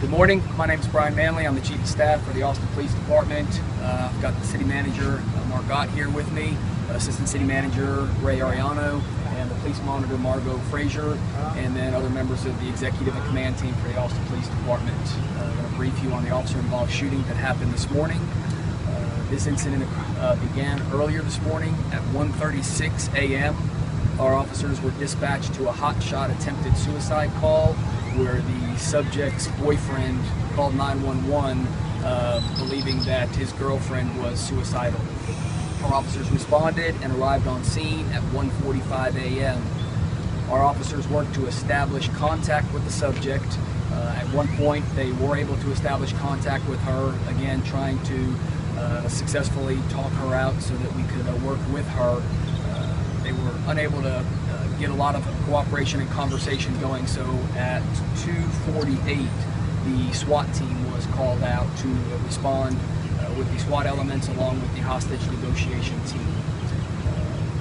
Good morning. My name is Brian Manley. I'm the Chief of Staff for the Austin Police Department. I've got the City Manager, Mark Gott, here with me, Assistant City Manager Ray Ariano, and the Police Monitor Margot Frazier, and then other members of the Executive and Command Team for the Austin Police Department. I'm going to brief you on the officer-involved shooting that happened this morning. This incident began earlier this morning at 1:36 a.m. Our officers were dispatched to a hotshot attempted suicide call where the subject's boyfriend called 911 believing that his girlfriend was suicidal. Our officers responded and arrived on scene at 1:45 a.m. Our officers worked to establish contact with the subject. At one point they were able to establish contact with her, again trying to successfully talk her out so that we could work with her. They were unable to get a lot of cooperation and conversation going, so at 2:48 the SWAT team was called out to respond with the SWAT elements along with the hostage negotiation team.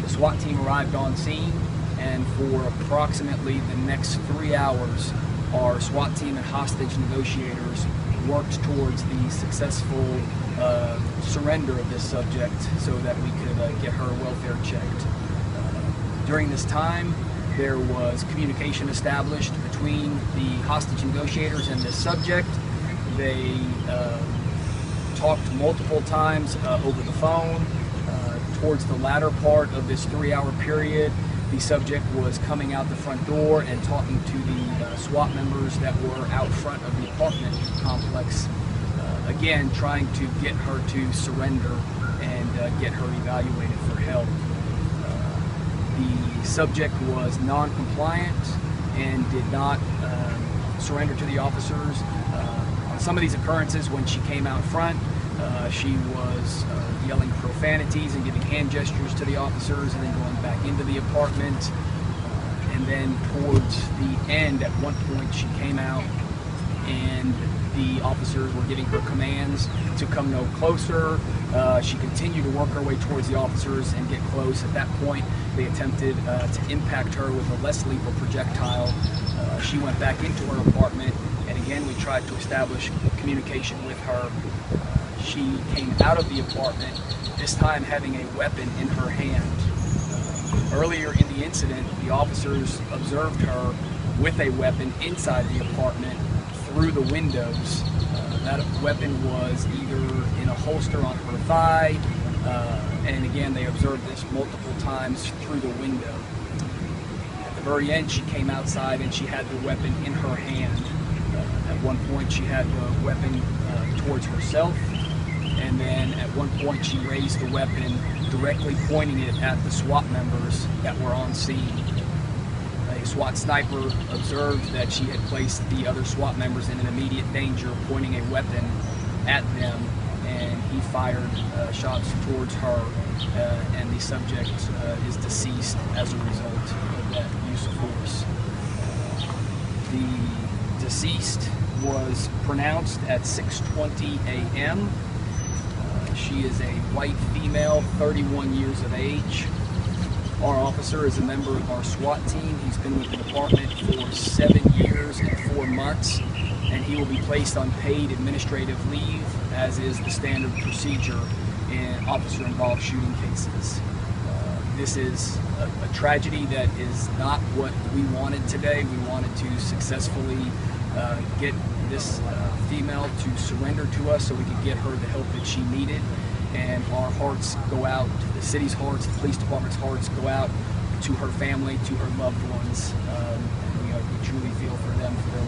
The SWAT team arrived on scene, and for approximately the next 3 hours our SWAT team and hostage negotiators worked towards the successful surrender of this subject so that we could get her welfare checked. During this time, there was communication established between the hostage negotiators and this subject. They talked multiple times over the phone. Towards the latter part of this 3-hour period, the subject was coming out the front door and talking to the SWAT members that were out front of the apartment complex, again trying to get her to surrender and get her evaluated for help. The subject was non-compliant and did not surrender to the officers. On some of these occurrences, when she came out front, she was yelling profanities and giving hand gestures to the officers and then going back into the apartment. And then towards the end, at one point, she came out and the officers were giving her commands to come no closer. She continued to work her way towards the officers and get close. At that point, they attempted to impact her with a less lethal projectile. She went back into her apartment, and again we tried to establish communication with her. She came out of the apartment, this time having a weapon in her hand. Earlier in the incident, the officers observed her with a weapon inside the apartment through the windows. That weapon was either in a holster on her thigh, and again they observed this multiple times through the window. At the very end, she came outside and she had the weapon in her hand. At one point she had the weapon towards herself, and then at one point she raised the weapon directly pointing it at the SWAT members that were on scene. A SWAT sniper observed that she had placed the other SWAT members in an immediate danger, pointing a weapon at them, and he fired shots towards her, and the subject is deceased as a result of that use of force. The deceased was pronounced at 6:20 a.m. She is a white female, 31 years of age. Our officer is a member of our SWAT team. He's been with the department for 7 years and 4 months, and he will be placed on paid administrative leave, as is the standard procedure in officer-involved shooting cases. This is a tragedy that is not what we wanted today. We wanted to successfully get this female to surrender to us so we could get her the help that she needed. And our hearts go out, the city's hearts, the police department's hearts go out to her family, to her loved ones. We truly feel for them, for their